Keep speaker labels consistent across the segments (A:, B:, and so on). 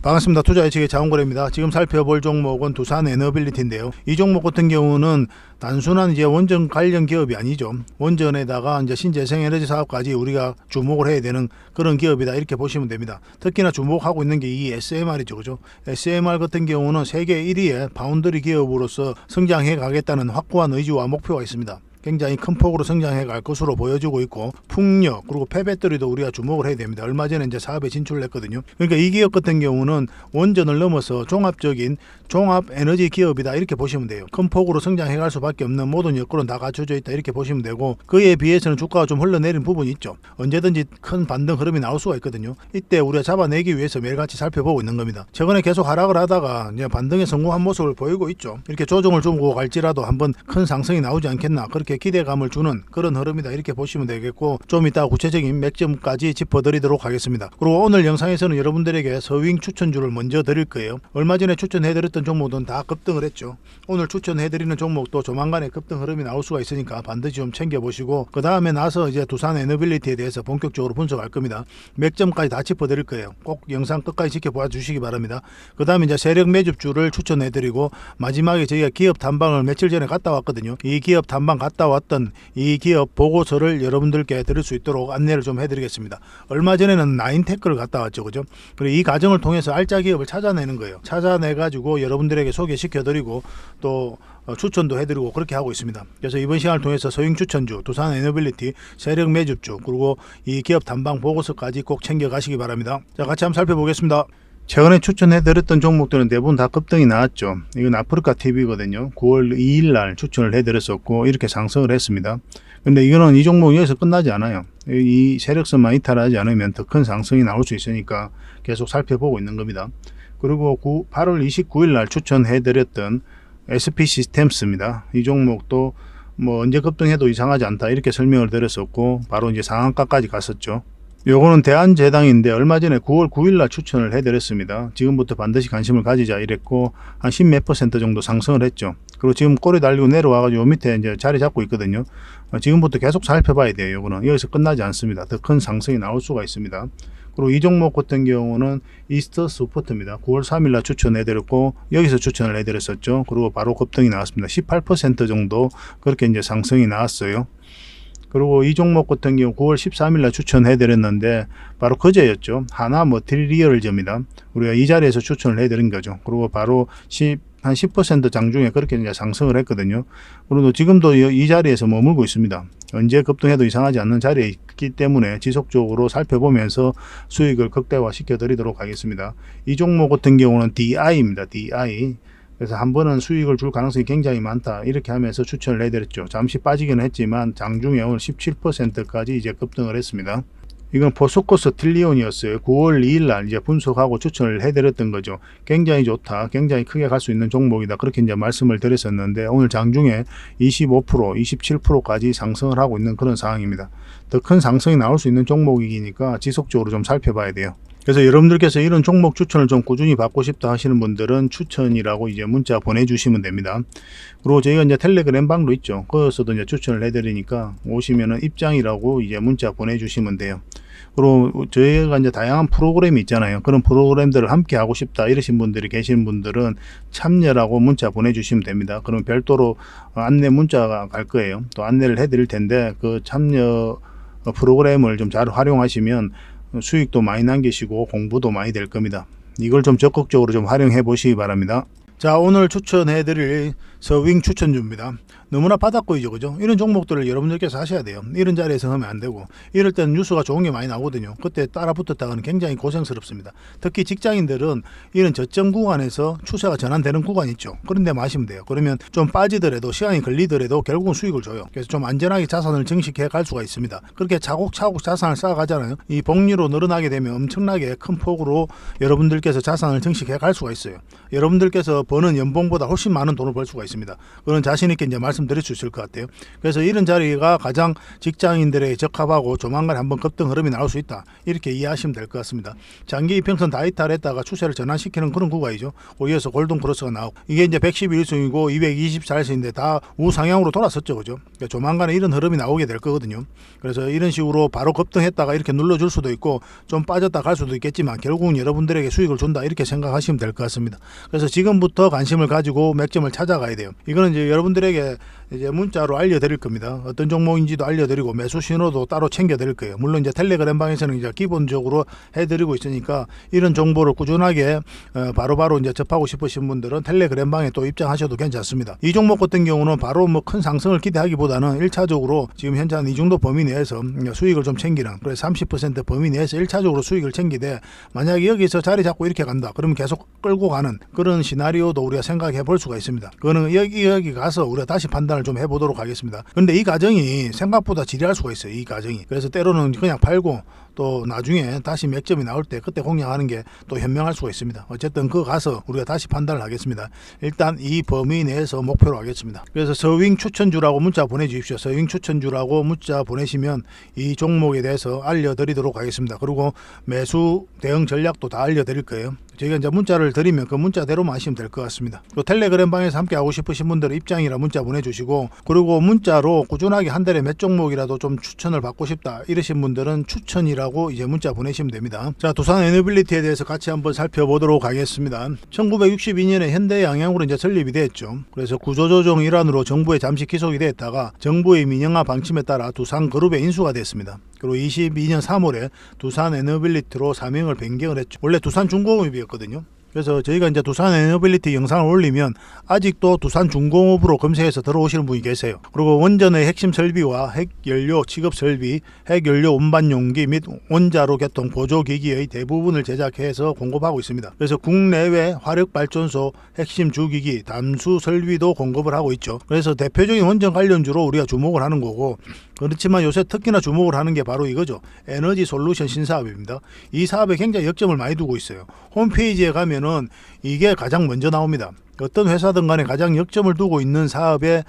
A: 반갑습니다. 투자예측의 자원거래입니다. 지금 살펴볼 종목은 두산에너빌리티인데요. 이 종목 같은 경우는 단순한 이제 원전 관련 기업이 아니죠. 원전에다가 이제 신재생에너지 사업까지 우리가 주목을 해야 되는 그런 기업이다, 이렇게 보시면 됩니다. 특히나 주목하고 있는 게 이 SMR이죠, 그죠? SMR 같은 경우는 세계 1위의 파운드리 기업으로서 성장해 가겠다는 확고한 의지와 목표가 있습니다. 굉장히 큰 폭으로 성장해 갈 것으로 보여지고 있고, 풍력 그리고 폐배터리도 우리가 주목을 해야 됩니다. 얼마 전에 이제 사업에 진출을 했거든요. 그러니까 이 기업 같은 경우는 원전을 넘어서 종합적인 종합 에너지 기업이다, 이렇게 보시면 돼요. 큰 폭으로 성장해 갈 수밖에 없는 모든 여건은 다 갖춰져 있다, 이렇게 보시면 되고, 그에 비해서는 주가가 좀 흘러내린 부분이 있죠. 언제든지 큰 반등 흐름이 나올 수가 있거든요. 이때 우리가 잡아내기 위해서 매일같이 살펴보고 있는 겁니다. 최근에 계속 하락을 하다가 이제 반등에 성공한 모습을 보이고 있죠. 이렇게 조정을 주고 갈지라도 한번 큰 상승이 나오지 않겠나, 그렇게 기대감을 주는 그런 흐름이다, 이렇게 보시면 되겠고, 좀 이따 구체적인 맥점까지 짚어드리도록 하겠습니다. 그리고 오늘 영상에서는 여러분들에게 서윙 추천주를 먼저 드릴 거예요. 얼마 전에 추천해드렸던 종목은 다 급등을 했죠. 오늘 추천해드리는 종목도 조만간에 급등 흐름이 나올 수가 있으니까 반드시 좀 챙겨보시고, 그 다음에 나서 이제 두산에너빌리티에 대해서 본격적으로 분석할 겁니다. 맥점까지 다 짚어드릴 거예요. 꼭 영상 끝까지 지켜봐 주시기 바랍니다. 그 다음에 이제 세력 매집주를 추천해드리고, 마지막에 저희가 기업 탐방을 며칠 전에 갔다 왔거든요. 이 기업 탐방 갔다 왔던 이 기업 보고서를 여러분들께 드릴 수 있도록 안내를 좀 해드리겠습니다. 얼마 전에는 나인테크를 갔다 왔죠, 그죠? 그리고 이 과정을 통해서 알짜 기업을 찾아내는 거예요. 찾아내가지고 여러분들에게 소개시켜드리고 또 추천도 해드리고 그렇게 하고 있습니다. 그래서 이번 시간을 통해서 서윙 추천주, 두산에너빌리티, 세력 매집주, 그리고 이 기업 탐방 보고서까지 꼭 챙겨가시기 바랍니다. 자, 같이 한번 살펴보겠습니다. 최근에 추천해드렸던 종목들은 대부분 다 급등이 나왔죠. 이건 아프리카 TV거든요. 9월 2일 날 추천을 해드렸었고, 이렇게 상승을 했습니다. 근데 이거는 이 종목이 여기서 끝나지 않아요. 이 세력선만 이탈하지 않으면 더 큰 상승이 나올 수 있으니까 계속 살펴보고 있는 겁니다. 그리고 8월 29일 날 추천해드렸던 SP 시스템스입니다. 이 종목도 뭐 언제 급등해도 이상하지 않다, 이렇게 설명을 드렸었고, 바로 이제 상한가까지 갔었죠. 요거는 대한제당인데 얼마 전에 9월 9일 날 추천을 해드렸습니다. 지금부터 반드시 관심을 가지자 이랬고, 한 10몇 % 정도 상승을 했죠. 그리고 지금 꼬리 달리고 내려와가지고 요 밑에 이제 자리 잡고 있거든요. 지금부터 계속 살펴봐야 돼요. 요거는 여기서 끝나지 않습니다. 더 큰 상승이 나올 수가 있습니다. 그리고 이 종목 같은 경우는 이스터 스포트입니다. 9월 3일 날 추천해드렸고, 여기서 추천을 해드렸었죠. 그리고 바로 급등이 나왔습니다. 18% 정도 그렇게 이제 상승이 나왔어요. 그리고 이 종목 같은 경우 9월 13일 날 추천해드렸는데 바로 그제였죠. 하나 머티리얼즈입니다. 우리가 이 자리에서 추천을 해드린 거죠. 그리고 바로 한 10% 장중에 그렇게 이제 상승을 했거든요. 그리고 지금도 이 자리에서 머물고 있습니다. 언제 급등해도 이상하지 않는 자리에 있기 때문에 지속적으로 살펴보면서 수익을 극대화 시켜드리도록 하겠습니다. 이 종목 같은 경우는 DI입니다. DI. 그래서 한 번은 수익을 줄 가능성이 굉장히 많다, 이렇게 하면서 추천을 해드렸죠. 잠시 빠지기는 했지만 장중에 오늘 17%까지 이제 급등을 했습니다. 이건 포스코스 틸리온이었어요. 9월 2일 날 이제 분석하고 추천을 해드렸던 거죠. 굉장히 좋다, 굉장히 크게 갈 수 있는 종목이다, 그렇게 이제 말씀을 드렸었는데, 오늘 장중에 25%, 27%까지 상승을 하고 있는 그런 상황입니다. 더 큰 상승이 나올 수 있는 종목이니까 지속적으로 좀 살펴봐야 돼요. 그래서 여러분들께서 이런 종목 추천을 좀 꾸준히 받고 싶다 하시는 분들은 추천이라고 이제 문자 보내주시면 됩니다. 그리고 저희가 이제 텔레그램 방도 있죠. 거기서도 이제 추천을 해드리니까 오시면은 입장이라고 이제 문자 보내주시면 돼요. 그리고 저희가 이제 다양한 프로그램이 있잖아요. 그런 프로그램들을 함께 하고 싶다 이러신 분들이 계신 분들은 참여라고 문자 보내주시면 됩니다. 그럼 별도로 안내 문자가 갈 거예요. 또 안내를 해드릴 텐데, 그 참여 프로그램을 좀 잘 활용하시면 수익도 많이 남기시고 공부도 많이 될 겁니다. 이걸 좀 적극적으로 좀 활용해 보시기 바랍니다. 자, 오늘 추천해드릴 서윙 추천주입니다. 너무나 바닥고이죠, 그죠? 이런 종목들을 여러분들께서 하셔야 돼요. 이런 자리에서 하면 안 되고, 이럴 때는 뉴스가 좋은 게 많이 나오거든요. 그때 따라 붙었다가는 굉장히 고생스럽습니다. 특히 직장인들은 이런 저점 구간에서 추세가 전환되는 구간이 있죠. 그런 데 마시면 돼요. 그러면 좀 빠지더라도, 시간이 걸리더라도 결국은 수익을 줘요. 그래서 좀 안전하게 자산을 증식해 갈 수가 있습니다. 그렇게 차곡차곡 자산을 쌓아가잖아요. 이 복리로 늘어나게 되면 엄청나게 큰 폭으로 여러분들께서 자산을 증식해 갈 수가 있어요. 여러분들께서 버는 연봉보다 훨씬 많은 돈을 벌 수가 있습니다. 있습니다. 그런 자신 있게 이제 말씀드릴 수 있을 것 같아요. 그래서 이런 자리가 가장 직장인들에게 적합하고 조만간 한번 급등 흐름이 나올 수 있다. 이렇게 이해하시면 될 것 같습니다. 장기 이평선 다 이탈했다가 추세를 전환시키는 그런 구간이죠. 이어서 골든 크로스가 나오고 이게 이제 111일선이고 224일선인데 다 우상향으로 돌았었죠, 그죠? 그러니까 조만간에 이런 흐름이 나오게 될 거거든요. 그래서 이런 식으로 바로 급등했다가 이렇게 눌러줄 수도 있고 좀 빠졌다 갈 수도 있겠지만 결국은 여러분들에게 수익을 준다 이렇게 생각하시면 될 것 같습니다. 그래서 지금부터 관심을 가지고 맥점을 찾아가야 돼요. 이거는 이제 여러분들에게 이제 문자로 알려드릴 겁니다. 어떤 종목인지도 알려드리고 매수 신호도 따로 챙겨드릴 거예요. 물론 이제 텔레그램 방에서는 이제 기본적으로 해드리고 있으니까 이런 정보를 꾸준하게 바로바로 이제 접하고 싶으신 분들은 텔레그램 방에 또 입장하셔도 괜찮습니다. 이 종목 같은 경우는 바로 뭐 큰 상승을 기대하기보다는 1차적으로 지금 현재 한 이 정도 범위 내에서 수익을 좀 챙기는, 그래서 30% 범위 내에서 1차적으로 수익을 챙기되 만약에 여기서 자리 잡고 이렇게 간다 그러면 계속 끌고 가는 그런 시나리오도 우리가 생각해 볼 수가 있습니다. 그거는 여기 가서 우리가 다시 판단을 좀 해보도록 하겠습니다. 그런데 이 과정이 생각보다 지리할 수가 있어요. 이 과정이. 그래서 때로는 그냥 팔고 또 나중에 다시 맥점이 나올 때 그때 공략하는 게 또 현명할 수가 있습니다. 어쨌든 그거 가서 우리가 다시 판단을 하겠습니다. 일단 이 범위 내에서 목표로 하겠습니다. 그래서 서윙 추천주라고 문자 보내주십시오. 서윙 추천주라고 문자 보내시면 이 종목에 대해서 알려드리도록 하겠습니다. 그리고 매수 대응 전략도 다 알려드릴 거예요. 저희가 이제 문자를 드리면 그 문자대로만 하시면 될 것 같습니다. 또 텔레그램 방에서 함께 하고 싶으신 분들은 입장이라 문자 보내주시고, 그리고 문자로 꾸준하게 한 달에 몇 종목이라도 좀 추천을 받고 싶다 이러신 분들은 추천이라고 이제 문자 보내시면 됩니다. 자, 두산 에너빌리티에 대해서 같이 한번 살펴보도록 하겠습니다. 1962년에 현대양양으로 이제 설립이 됐죠. 그래서 구조조정 일환으로 정부에 잠시 기속이 됐다가 정부의 민영화 방침에 따라 두산그룹에 인수가 됐습니다. 그리고 22년 3월에 두산 에너빌리티로 사명을 변경을 했죠. 원래 두산중공업이었거든요. 그래서 저희가 이제 두산 에너빌리티 영상을 올리면 아직도 두산중공업으로 검색해서 들어오시는 분이 계세요. 그리고 원전의 핵심 설비와 핵연료 취급 설비, 핵연료 운반 용기 및 원자로 개통 보조기기의 대부분을 제작해서 공급하고 있습니다. 그래서 국내외 화력발전소 핵심 주기기, 담수 설비도 공급을 하고 있죠. 그래서 대표적인 원전 관련주로 우리가 주목을 하는 거고, 그렇지만 요새 특히나 주목을 하는 게 바로 이거죠. 에너지 솔루션 신사업입니다. 이 사업에 굉장히 역점을 많이 두고 있어요. 홈페이지에 가면은 이게 가장 먼저 나옵니다. 어떤 회사든 간에 가장 역점을 두고 있는 사업이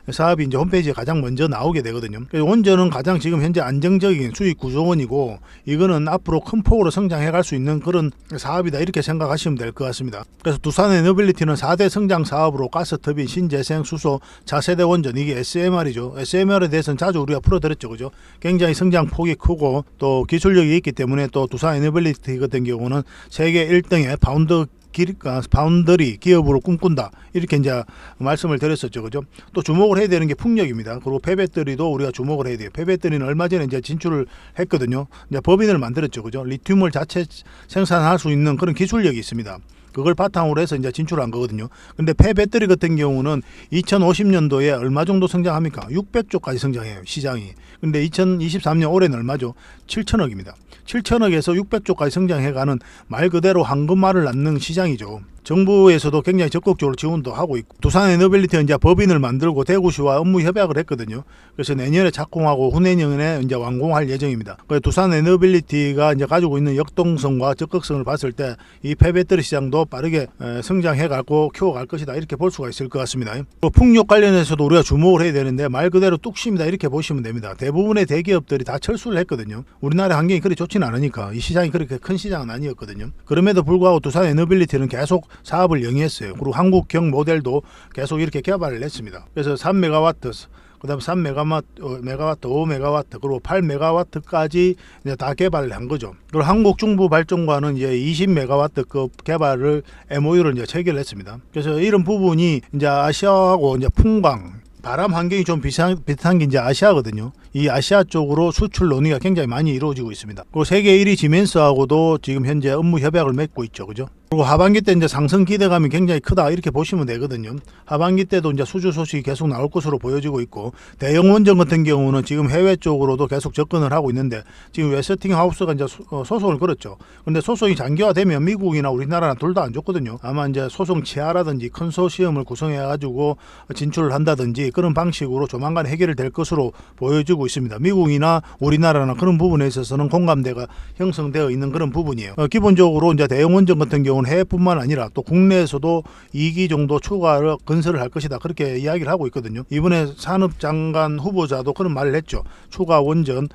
A: 이제 홈페이지에 가장 먼저 나오게 되거든요. 그래서 원전은 가장 지금 현재 안정적인 수익 구조원이고, 이거는 앞으로 큰 폭으로 성장해 갈 수 있는 그런 사업이다 이렇게 생각하시면 될 것 같습니다. 그래서 두산 에너빌리티는 4대 성장 사업으로 가스터빈, 신재생, 수소, 차세대 원전, 이게 SMR이죠. SMR에 대해서는 자주 우리가 풀어드렸죠, 그죠? 굉장히 성장 폭이 크고 또 기술력이 있기 때문에 또 두산 에너빌리티 같은 경우는 세계 1등의 파운더리 기업으로 꿈꾼다 이렇게 이제 말씀을 드렸었죠, 그죠? 또 주목을 해야 되는 게 풍력입니다. 그리고 폐배터리도 우리가 주목을 해야 돼요. 폐배터리는 얼마 전에 이제 진출을 했거든요. 이제 법인을 만들었죠, 그죠? 리튬을 자체 생산할 수 있는 그런 기술력이 있습니다. 그걸 바탕으로 해서 이제 진출한 거거든요. 근데 폐배터리 같은 경우는 2050년도에 얼마 정도 성장합니까? 600조까지 성장해요, 시장이. 근데 2023년 올해는 얼마죠? 7천억입니다. 7천억에서 600조까지 성장해가는 말 그대로 황금알을 낳는 시장이죠. 정부에서도 굉장히 적극적으로 지원도 하고 있고, 두산 에너빌리티는 이제 법인을 만들고 대구시와 업무 협약을 했거든요. 그래서 내년에 착공하고 후내년에 이제 완공할 예정입니다. 그래서 두산 에너빌리티가 이제 가지고 있는 역동성과 적극성을 봤을 때 이 폐배터리 시장도 빠르게 성장해가고 키워갈 것이다 이렇게 볼 수가 있을 것 같습니다. 또 풍력 관련해서도 우리가 주목을 해야 되는데 말 그대로 뚝심이다 이렇게 보시면 됩니다. 대부분의 대기업들이 다 철수를 했거든요. 우리나라 환경이 그리 좋지는 않으니까 이 시장이 그렇게 큰 시장은 아니었거든요. 그럼에도 불구하고 두산 에너빌리티는 계속 사업을 영위했어요. 그리고 한국형 모델도 계속 이렇게 개발을 했습니다. 그래서 3메가와트, 그 다음 3메가와트, 5메가와트, 그리고 8메가와트까지 이제 다 개발을 한 거죠. 그리고 한국 중부 발전과는 이제 20메가와트급 개발을 MOU를 이제 체결했습니다. 그래서 이런 부분이 이제 아시아하고 이제 풍광, 바람 환경이 좀 비슷한 게 이제 아시아거든요. 이 아시아 쪽으로 수출 논의가 굉장히 많이 이루어지고 있습니다. 그리고 세계 1위 지멘스하고도 지금 현재 업무 협약을 맺고 있죠, 그죠? 그리고 하반기 때 이제 상승 기대감이 굉장히 크다 이렇게 보시면 되거든요. 하반기 때도 이제 수주 소식이 계속 나올 것으로 보여지고 있고, 대형 원전 같은 경우는 지금 해외 쪽으로도 계속 접근을 하고 있는데, 지금 웨스팅하우스가 이제 소송을 걸었죠. 근데 소송이 장기화되면 미국이나 우리나라는 둘 다 안 좋거든요. 아마 이제 소송 치하라든지 컨소시엄을 구성해 가지고 진출을 한다든지 그런 방식으로 조만간 해결될 것으로 보여지고 보고 있습니다. 미국이나 우리나라나 그런 부분에 있어서는 공감대가 형성되어 있는 그런 부분이에요. 기본적으로 이제 대형 원전 같은 경우는 해외뿐만 아니라 또 국내에서도 2기 정도 추가로 건설을 할 것이다. 그렇게 이야기를 하고 있거든요. 이번에 산업장관 후보자도 그런 말을 했죠. 추가 원전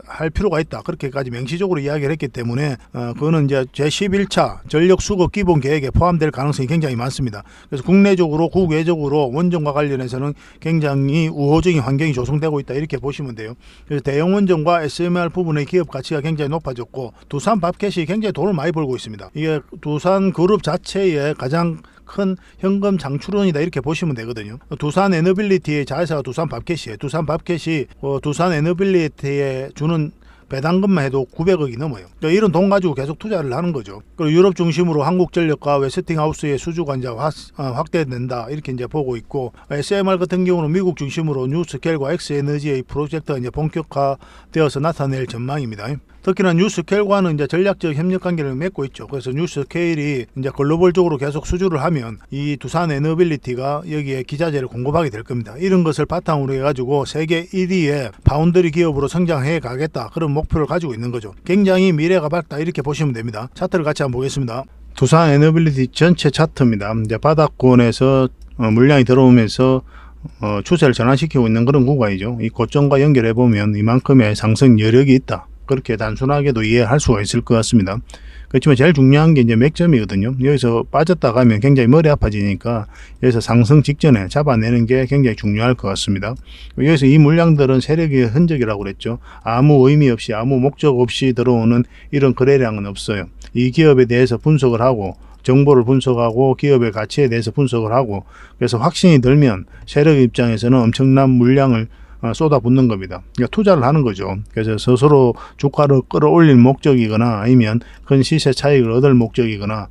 A: 할 필요가 있다. 그렇게까지 명시적으로 이야기를 했기 때문에 그거는 이제 제11차 전력 수급 기본 계획에 포함될 가능성이 굉장히 많습니다. 그래서 국내적으로 국외적으로 원전과 관련해서는 굉장히 우호적인 환경이 조성되고 있다. 이렇게 보시면 돼요. 그래서 대형 원전과 SMR 부분의 기업 가치가 굉장히 높아졌고 두산 밥켓이 굉장히 돈을 많이 벌고 있습니다. 이게 두산 그룹 자체의 가장 큰 현금 장출원이다 이렇게 보시면 되거든요. 두산 에너빌리티의 자회사가 두산 밥켓이에요. 두산 밥켓이 두산 에너빌리티에 주는 배당금만 해도 900억이 넘어요. 이런 돈 가지고 계속 투자를 하는 거죠. 그리고 유럽 중심으로 한국전력과 웨스팅하우스의 수주가 이제 확대된다 이렇게 이제 보고 있고, SMR 같은 경우는 미국 중심으로 뉴스켈과 엑스에너지의 프로젝트가 이제 본격화되어서 나타낼 전망입니다. 특히나 뉴스켈과는 이제 전략적 협력 관계를 맺고 있죠. 그래서 뉴스켈이 이제 글로벌적으로 계속 수주를 하면 이 두산 에너빌리티가 여기에 기자재를 공급하게 될 겁니다. 이런 것을 바탕으로 해가지고 세계 1위의 파운드리 기업으로 성장해 가겠다 그런 목표를 가지고 있는 거죠. 굉장히 미래가 밝다 이렇게 보시면 됩니다. 차트를 같이 한번 보겠습니다. 두산 에너빌리티 전체 차트입니다. 이제 바닥권에서 물량이 들어오면서 추세를 전환시키고 있는 그런 구간이죠. 이 고점과 연결해 보면 이만큼의 상승 여력이 있다. 그렇게 단순하게도 이해할 수가 있을 것 같습니다. 그렇지만 제일 중요한 게 이제 맥점이거든요. 여기서 빠졌다 가면 굉장히 머리 아파지니까 여기서 상승 직전에 잡아내는 게 굉장히 중요할 것 같습니다. 여기서 이 물량들은 세력의 흔적이라고 그랬죠. 아무 의미 없이 아무 목적 없이 들어오는 이런 거래량은 없어요. 이 기업에 대해서 분석을 하고 정보를 분석하고 기업의 가치에 대해서 분석을 하고, 그래서 확신이 들면 세력 입장에서는 엄청난 물량을 쏟아붓는 겁니다. 그러니까 투자를 하는 거죠. 그래서 스스로 주가를 끌어올릴 목적이거나 아니면 큰 시세 차익을 얻을 목적이거나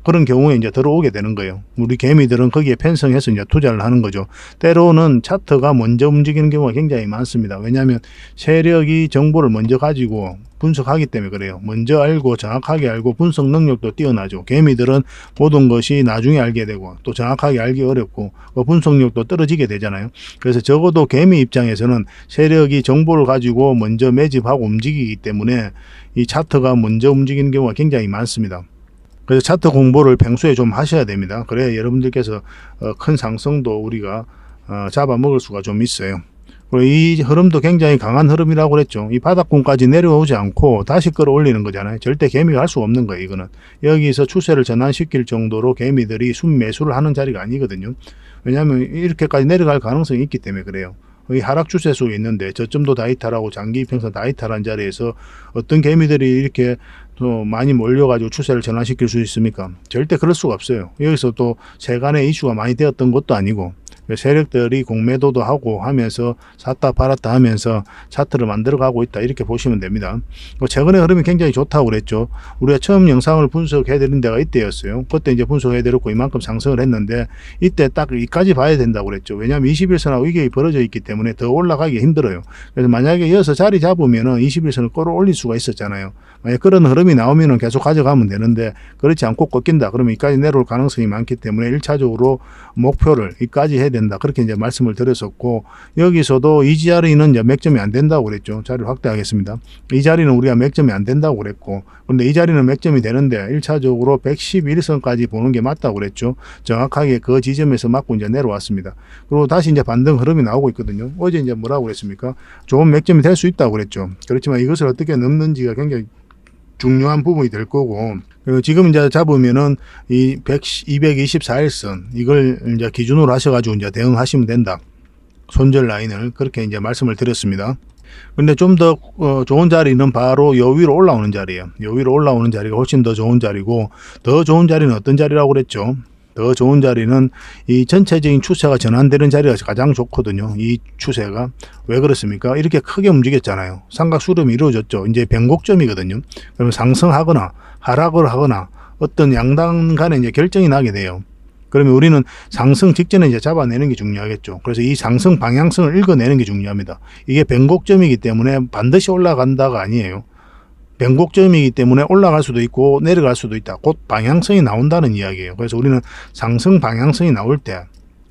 A: 그런 경우에 이제 들어오게 되는 거예요. 우리 개미들은 거기에 편성해서 이제 투자를 하는 거죠. 때로는 차트가 먼저 움직이는 경우가 굉장히 많습니다. 왜냐하면 세력이 정보를 먼저 가지고 분석하기 때문에 그래요. 먼저 알고 정확하게 알고 분석 능력도 뛰어나죠. 개미들은 모든 것이 나중에 알게 되고 또 정확하게 알기 어렵고 분석력도 떨어지게 되잖아요. 그래서 적어도 개미 입장에서는 세력이 정보를 가지고 먼저 매집하고 움직이기 때문에 이 차트가 먼저 움직이는 경우가 굉장히 많습니다. 그래서 차트 공부를 평소에 좀 하셔야 됩니다. 그래야 여러분들께서 큰 상승도 우리가 잡아먹을 수가 좀 있어요. 그리고 이 흐름도 굉장히 강한 흐름이라고 그랬죠. 이 바닥권까지 내려오지 않고 다시 끌어올리는 거잖아요. 절대 개미가 할 수가 없는 거예요. 이거는 여기서 추세를 전환시킬 정도로 개미들이 순매수를 하는 자리가 아니거든요. 왜냐하면 이렇게까지 내려갈 가능성이 있기 때문에 그래요. 이 하락 추세 속에 있는데 저점도 다 이탈하고 장기 이평선 다 이탈한 자리에서 어떤 개미들이 이렇게 또 많이 몰려가지고 추세를 전환시킬 수 있습니까? 절대 그럴 수가 없어요. 여기서 또 세간의 이슈가 많이 되었던 것도 아니고 세력들이 공매도도 하고 하면서 샀다 팔았다 하면서 차트를 만들어가고 있다 이렇게 보시면 됩니다. 최근에 흐름이 굉장히 좋다고 그랬죠. 우리가 처음 영상을 분석해드린 데가 이때였어요. 그때 이제 분석해드렸고 이만큼 상승을 했는데 이때 딱 이까지 봐야 된다고 그랬죠. 왜냐하면 21선하고 위격이 벌어져 있기 때문에 더 올라가기 힘들어요. 그래서 만약에 이어서 자리 잡으면은 21선을 끌어올릴 수가 있었잖아요. 만약 그런 흐름이 나오면은 계속 가져가면 되는데 그렇지 않고 꺾인다 그러면 이까지 내려올 가능성이 많기 때문에 1차적으로 목표를 이까지 해야 된다 그렇게 이제 말씀을 드렸었고, 여기서도 이 자리는 이제 맥점이 안 된다고 그랬죠. 자리를 확대하겠습니다. 이 자리는 우리가 맥점이 안 된다고 그랬고, 그런데 이 자리는 맥점이 되는데 1차적으로 111선까지 보는 게 맞다고 그랬죠. 정확하게 그 지점에서 맞고 이제 내려왔습니다. 그리고 다시 이제 반등 흐름이 나오고 있거든요. 어제 이제 뭐라고 그랬습니까? 좋은 맥점이 될 수 있다고 그랬죠. 그렇지만 이것을 어떻게 넘는지가 굉장히 중요한 부분이 될 거고, 그리고 지금 이제 잡으면은 이 224일선 이걸 이제 기준으로 하셔가지고 이제 대응하시면 된다. 손절 라인을 그렇게 이제 말씀을 드렸습니다. 근데 좀 더 좋은 자리는 바로 요 위로 올라오는 자리예요. 요 위로 올라오는 자리가 훨씬 더 좋은 자리고, 더 좋은 자리는 어떤 자리라고 그랬죠? 더 좋은 자리는 이 전체적인 추세가 전환되는 자리가 가장 좋거든요. 이 추세가 왜 그렇습니까? 이렇게 크게 움직였잖아요. 삼각 수렴이 이루어졌죠. 이제 변곡점이거든요. 그러면 상승하거나 하락을 하거나 어떤 양당 간에 이제 결정이 나게 돼요. 그러면 우리는 상승 직전에 이제 잡아내는 게 중요하겠죠. 그래서 이 상승 방향성을 읽어내는 게 중요합니다. 이게 변곡점이기 때문에 반드시 올라간다가 아니에요. 변곡점이기 때문에 올라갈 수도 있고 내려갈 수도 있다. 곧 방향성이 나온다는 이야기예요. 그래서 우리는 상승 방향성이 나올 때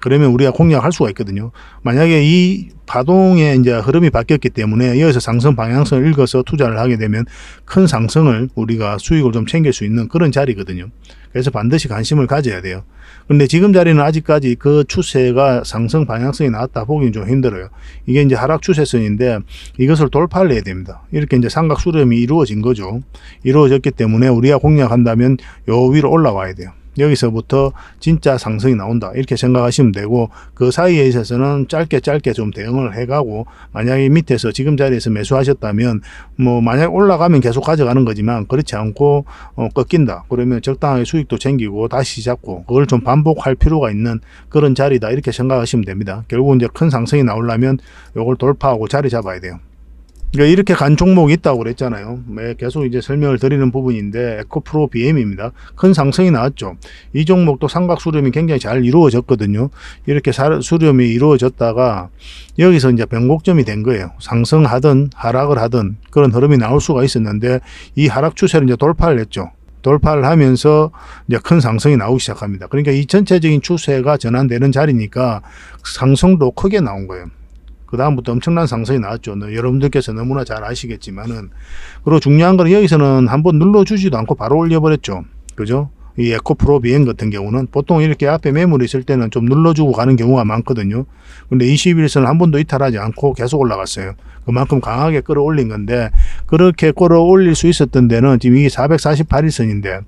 A: 그러면 우리가 공략할 수가 있거든요. 만약에 이 파동의 이제 흐름이 바뀌었기 때문에 여기서 상승 방향성을 읽어서 투자를 하게 되면 큰 상승을 우리가 수익을 좀 챙길 수 있는 그런 자리거든요. 그래서 반드시 관심을 가져야 돼요. 근데 지금 자리는 아직까지 그 추세가 상승 방향성이 나왔다 보기는 좀 힘들어요. 이게 이제 하락 추세선인데 이것을 돌파를 해야 됩니다. 이렇게 이제 삼각 수렴이 이루어진 거죠. 이루어졌기 때문에 우리가 공략한다면 요 위로 올라와야 돼요. 여기서부터 진짜 상승이 나온다 이렇게 생각하시면 되고, 그 사이에 있어서는 짧게 좀 대응을 해가고, 만약에 밑에서 지금 자리에서 매수하셨다면 뭐 만약 올라가면 계속 가져가는 거지만 그렇지 않고 꺾인다 그러면 적당하게 수익도 챙기고 다시 잡고, 그걸 좀 반복할 필요가 있는 그런 자리다 이렇게 생각하시면 됩니다. 결국 이제 큰 상승이 나오려면 요걸 돌파하고 자리 잡아야 돼요. 그러니까 이렇게 간 종목이 있다고 그랬잖아요. 계속 이제 설명을 드리는 부분인데 에코프로 BM입니다. 큰 상승이 나왔죠. 이 종목도 삼각 수렴이 굉장히 잘 이루어졌거든요. 이렇게 수렴이 이루어졌다가 여기서 이제 변곡점이 된 거예요. 상승하든 하락을 하든 그런 흐름이 나올 수가 있었는데 이 하락 추세를 이제 돌파를 했죠. 돌파를 하면서 이제 큰 상승이 나오기 시작합니다. 그러니까 이 전체적인 추세가 전환되는 자리니까 상승도 크게 나온 거예요. 그 다음부터 엄청난 상승이 나왔죠. 여러분들께서 너무나 잘 아시겠지만은. 그리고 중요한 건 여기서는 한번 눌러주지도 않고 바로 올려버렸죠. 그죠? 이 에코프로 BM 같은 경우는 보통 이렇게 앞에 매물이 있을 때는 좀 눌러주고 가는 경우가 많거든요. 근데 21선을 한 번도 이탈하지 않고 계속 올라갔어요. 그만큼 강하게 끌어올린 건데, 그렇게 끌어올릴 수 있었던 데는 지금 이게 448일선인데,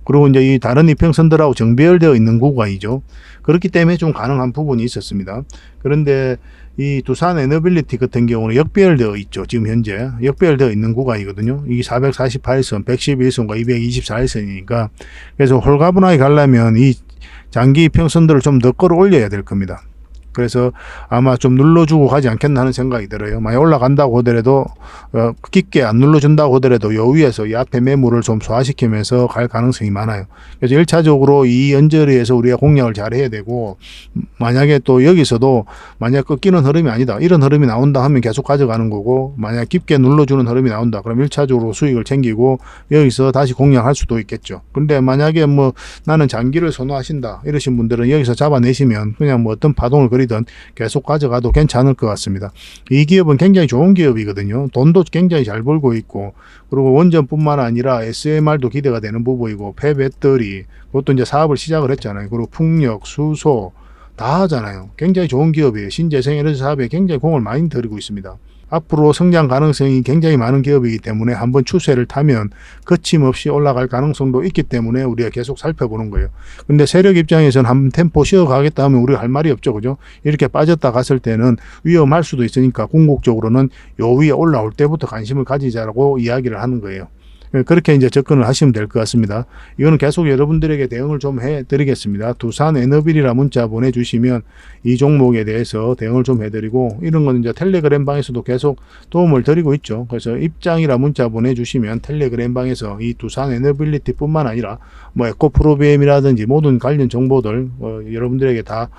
A: 그리고 이제 이 다른 이평선들하고 정배열되어 있는 구간이죠. 그렇기 때문에 좀 가능한 부분이 있었습니다. 그런데 이 두산 에너빌리티 같은 경우는 역배열되어 있죠. 지금 현재 역배열되어 있는 구간이거든요. 이게 448선, 111선과 224일선이니까 그래서 홀가분하게 가려면 이 장기 이평선들을 좀 더 끌어올려야 될 겁니다. 그래서 아마 좀 눌러주고 가지 않겠나 하는 생각이 들어요. 만약 올라간다고 하더라도 깊게 안 눌러준다고 하더라도 요 위에서 이 앞에 매물을 좀 소화시키면서 갈 가능성이 많아요. 그래서 1차적으로 이 언저리에서 우리가 공략을 잘 해야 되고, 만약에 또 여기서도 만약 꺾이는 흐름이 아니다 이런 흐름이 나온다 하면 계속 가져가는 거고, 만약 깊게 눌러주는 흐름이 나온다 그럼 1차적으로 수익을 챙기고 여기서 다시 공략할 수도 있겠죠. 근데 만약에 뭐 나는 장기를 선호하신다 이러신 분들은 여기서 잡아내시면 그냥 뭐 어떤 파동을 그리든 계속 가져가도 괜찮을 것 같습니다. 이 기업은 굉장히 좋은 기업이거든요. 돈도 굉장히 잘 벌고 있고, 그리고 원전뿐만 아니라 SMR도 기대가 되는 부분이고, 폐배터리 그것도 이제 사업을 시작을 했잖아요. 그리고 풍력, 수소 다 하잖아요. 굉장히 좋은 기업이에요. 신재생 에너지 사업에 굉장히 공을 많이 들이고 있습니다. 앞으로 성장 가능성이 굉장히 많은 기업이기 때문에 한번 추세를 타면 거침없이 올라갈 가능성도 있기 때문에 우리가 계속 살펴보는 거예요. 근데 세력 입장에서는 한번 템포 쉬어가겠다 하면 우리가 할 말이 없죠. 그죠? 이렇게 빠졌다 갔을 때는 위험할 수도 있으니까 궁극적으로는 요 위에 올라올 때부터 관심을 가지자라고 이야기를 하는 거예요. 그렇게 이제 접근을 하시면 될 것 같습니다. 이거는 계속 여러분들에게 대응을 좀 해드리겠습니다. 두산 에너빌이라 문자 보내주시면 이 종목에 대해서 대응을 좀 해드리고, 이런 건 이제 텔레그램 방에서도 계속 도움을 드리고 있죠. 그래서 입장이라 문자 보내주시면 텔레그램 방에서 이 두산 에너빌리티 뿐만 아니라 뭐 에코프로비엠이라든지 모든 관련 정보들 여러분들에게 다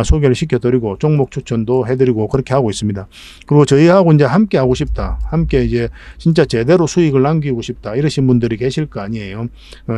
A: 소개를 시켜드리고 종목 추천도 해드리고 그렇게 하고 있습니다. 그리고 저희하고 이제 함께 하고 싶다, 함께 이제 진짜 제대로 수익을 남기고 싶다 이러신 분들이 계실 거 아니에요.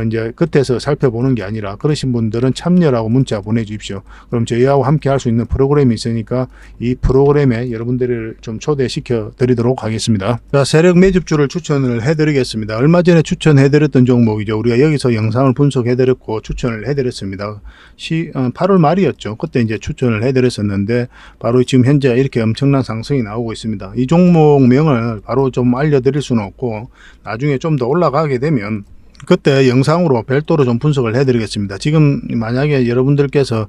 A: 이제 끝에서 살펴보는 게 아니라 그러신 분들은 참여라고 문자 보내주십시오. 그럼 저희하고 함께 할 수 있는 프로그램이 있으니까 이 프로그램에 여러분들을 좀 초대시켜 드리도록 하겠습니다. 자, 세력 매집주를 추천을 해드리겠습니다. 얼마 전에 추천해드렸던 종목이죠. 우리가 여기서 영상을 분석해드렸고 추천을 해드렸습니다. 8월 말이었죠. 그때 이제 추천을 해드렸었는데 바로 지금 현재 이렇게 엄청난 상승이 나오고 있습니다. 이 종목명을 바로 좀 알려드릴 수는 없고, 나중에 좀 더 올라가게 되면 그때 영상으로 별도로 좀 분석을 해드리겠습니다. 지금 만약에 여러분들께서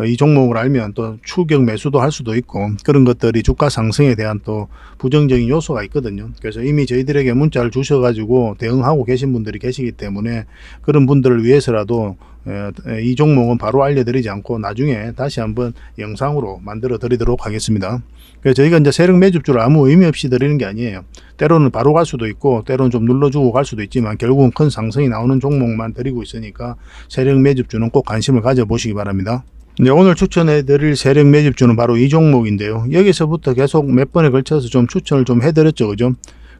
A: 이 종목을 알면 또 추격 매수도 할 수도 있고, 그런 것들이 주가 상승에 대한 또 부정적인 요소가 있거든요. 그래서 이미 저희들에게 문자를 주셔가지고 대응하고 계신 분들이 계시기 때문에 그런 분들을 위해서라도 이 종목은 바로 알려드리지 않고 나중에 다시 한번 영상으로 만들어 드리도록 하겠습니다. 그래서 저희가 이제 세력 매집주를 아무 의미 없이 드리는 게 아니에요. 때로는 바로 갈 수도 있고 때로는 좀 눌러주고 갈 수도 있지만 결국은 큰 상승이 나오는 종목만 드리고 있으니까 세력 매집주는 꼭 관심을 가져보시기 바랍니다. 네, 오늘 추천해 드릴 세력 매집주는 바로 이 종목인데요. 여기서부터 계속 몇 번에 걸쳐서 좀 추천을 좀 해드렸죠. 그죠?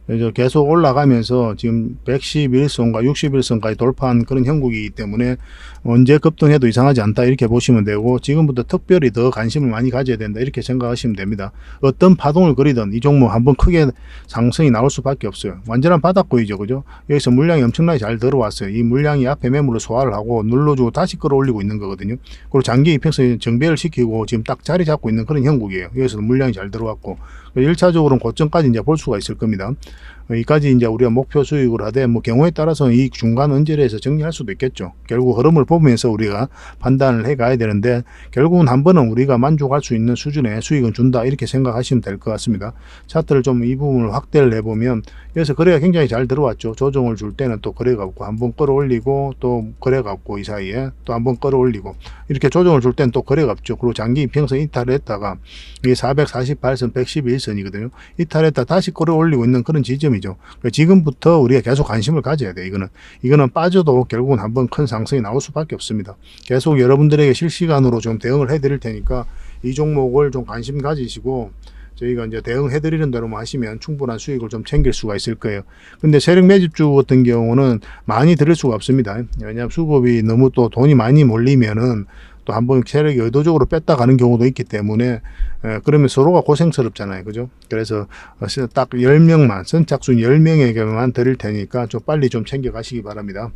A: 그래서 계속 올라가면서 지금 111선과 61선까지 돌파한 그런 형국이기 때문에 언제 급등해도 이상하지 않다 이렇게 보시면 되고, 지금부터 특별히 더 관심을 많이 가져야 된다 이렇게 생각하시면 됩니다. 어떤 파동을 그리든 이 종목 한번 크게 상승이 나올 수밖에 없어요. 완전한 바닥고이죠, 그죠? 여기서 물량이 엄청나게 잘 들어왔어요. 이 물량이 앞에 매물을 소화를 하고 눌러주고 다시 끌어올리고 있는 거거든요. 그리고 장기 이평선이 정배를 시키고 지금 딱 자리 잡고 있는 그런 형국이에요. 여기서도 물량이 잘 들어왔고 1차적으로는 고점까지 이제 볼 수가 있을 겁니다. 여기까지 이제 우리가 목표 수익을 하되, 뭐 경우에 따라서는 이 중간 언저리에서 정리할 수도 있겠죠. 결국 흐름을 보면서 우리가 판단을 해 가야 되는데, 결국은 한 번은 우리가 만족할 수 있는 수준의 수익은 준다 이렇게 생각하시면 될 것 같습니다. 차트를 좀 이 부분을 확대를 해보면 여기서 거래가 굉장히 잘 들어왔죠. 조정을 줄 때는 또 거래가 없고 한번 끌어올리고 또 거래가 없고, 이 사이에 또 한번 끌어올리고, 이렇게 조정을 줄 때는 또 거래가 없죠. 그리고 장기 이평선 이탈을 했다가 이게 448선 111선이거든요. 이탈했다 다시 끌어올리고 있는 그런 지점이죠. 지금부터 우리가 계속 관심을 가져야 돼요. 이거는 빠져도 결국은 한번 큰 상승이 나올 수밖에 없습니다. 계속 여러분들에게 실시간으로 좀 대응을 해 드릴 테니까 이 종목을 좀 관심 가지시고 저희가 이제 대응해 드리는 대로만 하시면 충분한 수익을 좀 챙길 수가 있을 거예요. 근데 세력 매집주 같은 경우는 많이 들을 수가 없습니다. 왜냐하면 수급이 너무 또 돈이 많이 몰리면은 또 한번 세력이 의도적으로 뺐다 가는 경우도 있기 때문에, 그러면 서로가 고생스럽잖아요, 그죠? 그래서 딱 10명만, 선착순 10명에게만 드릴 테니까 좀 빨리 좀 챙겨 가시기 바랍니다.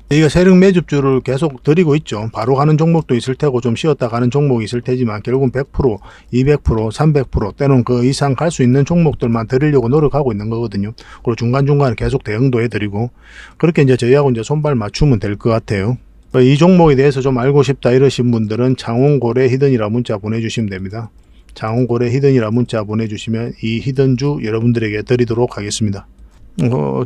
A: 저희가 세력 매집주를 계속 드리고 있죠. 바로 가는 종목도 있을 테고 좀 쉬었다 가는 종목이 있을 테지만, 결국은 100%, 200%, 300% 때는 그 이상 갈 수 있는 종목들만 드리려고 노력하고 있는 거거든요. 그리고 중간중간에 계속 대응도 해드리고, 그렇게 이제 저희하고 이제 손발 맞추면 될 것 같아요. 이 종목에 대해서 좀 알고 싶다 이러신 분들은 창원고래 히든이라 문자 보내주시면 됩니다. 창원고래 히든이라 문자 보내주시면 이 히든주 여러분들에게 드리도록 하겠습니다.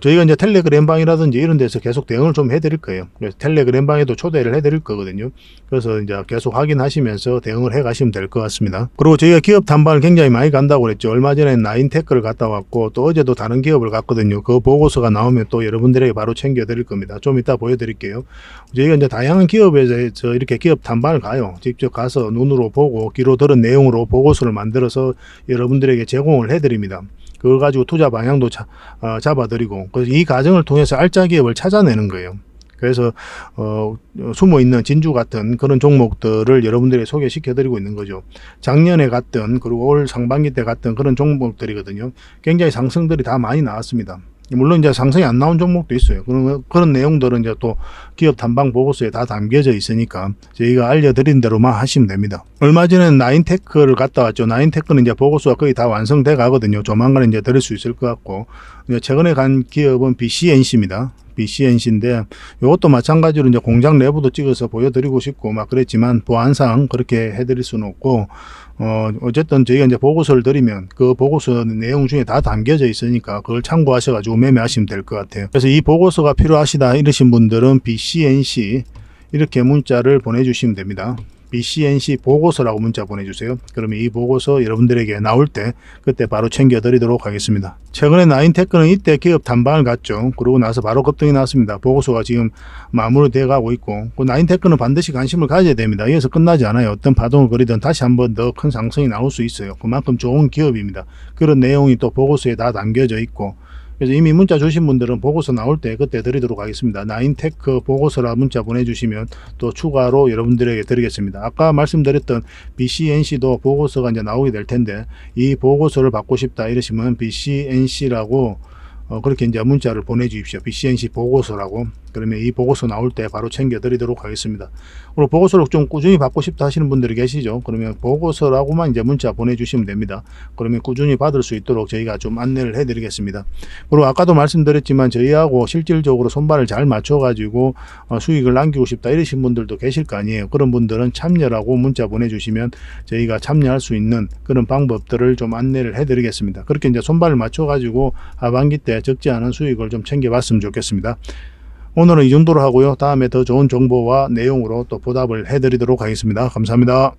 A: 저희가 이제 텔레그램 방이라든지 이런 데서 계속 대응을 좀 해드릴 거예요. 그래서 텔레그램 방에도 초대를 해드릴 거거든요. 그래서 이제 계속 확인하시면서 대응을 해 가시면 될 것 같습니다. 그리고 저희가 기업 탐방을 굉장히 많이 간다고 그랬죠. 얼마 전에 나인테크를 갔다 왔고, 또 어제도 다른 기업을 갔거든요. 그 보고서가 나오면 또 여러분들에게 바로 챙겨 드릴 겁니다. 좀 이따 보여드릴게요. 저희가 이제 다양한 기업에서 이렇게 기업 탐방을 가요. 직접 가서 눈으로 보고 귀로 들은 내용으로 보고서를 만들어서 여러분들에게 제공을 해드립니다. 그걸 가지고 투자 방향도 잡아드리고, 그래서 이 과정을 통해서 알짜 기업을 찾아내는 거예요. 그래서 숨어있는 진주 같은 그런 종목들을 여러분들에게 소개시켜드리고 있는 거죠. 작년에 갔던, 그리고 올 상반기 때 갔던 그런 종목들이거든요. 굉장히 상승들이 다 많이 나왔습니다. 물론 이제 상승이 안 나온 종목도 있어요. 그런 내용들은 이제 또 기업 탐방 보고서에 다 담겨져 있으니까 저희가 알려드린 대로만 하시면 됩니다. 얼마 전에는 나인테크를 갔다 왔죠. 나인테크는 이제 보고서가 거의 다 완성돼 가거든요. 조만간 이제 드릴 수 있을 것 같고, 최근에 간 기업은 BCNC입니다. BCNC인데 이것도 마찬가지로 이제 공장 내부도 찍어서 보여드리고 싶고 막 그랬지만, 보안상 그렇게 해드릴 수는 없고, 어쨌든 저희가 이제 보고서를 드리면 그 보고서 내용 중에 다 담겨져 있으니까 그걸 참고하셔가지고 매매하시면 될 것 같아요. 그래서 이 보고서가 필요하시다 이러신 분들은 BCNC 이렇게 문자를 보내주시면 됩니다. BCNC 보고서라고 문자 보내주세요. 그러면 이 보고서 여러분들에게 나올 때 그때 바로 챙겨 드리도록 하겠습니다. 최근에 나인테크는 이때 기업 탐방을 갔죠. 그러고 나서 바로 급등이 났습니다. 보고서가 지금 마무리되어 가고 있고, 그 나인테크는 반드시 관심을 가져야 됩니다. 여기서 끝나지 않아요. 어떤 파동을 그리든 다시 한번 더 큰 상승이 나올 수 있어요. 그만큼 좋은 기업입니다. 그런 내용이 또 보고서에 다 담겨져 있고, 그래서 이미 문자 주신 분들은 보고서 나올 때 그때 드리도록 하겠습니다. 나인테크 보고서라 문자 보내주시면 또 추가로 여러분들에게 드리겠습니다. 아까 말씀드렸던 BCNC도 보고서가 이제 나오게 될 텐데, 이 보고서를 받고 싶다 이러시면 BCNC라고 그렇게 이제 문자를 보내주십시오. BCNC 보고서라고. 그러면 이 보고서 나올 때 바로 챙겨 드리도록 하겠습니다. 그리고 보고서를 좀 꾸준히 받고 싶다 하시는 분들이 계시죠. 그러면 보고서라고만 이제 문자 보내주시면 됩니다. 그러면 꾸준히 받을 수 있도록 저희가 좀 안내를 해드리겠습니다. 그리고 아까도 말씀드렸지만 저희하고 실질적으로 손발을 잘 맞춰가지고 수익을 남기고 싶다 이러신 분들도 계실 거 아니에요. 그런 분들은 참여라고 문자 보내주시면 저희가 참여할 수 있는 그런 방법들을 좀 안내를 해드리겠습니다. 그렇게 이제 손발을 맞춰가지고 하반기 때 적지 않은 수익을 좀 챙겨봤으면 좋겠습니다. 오늘은 이 정도로 하고요. 다음에 더 좋은 정보와 내용으로 또 보답을 해드리도록 하겠습니다. 감사합니다.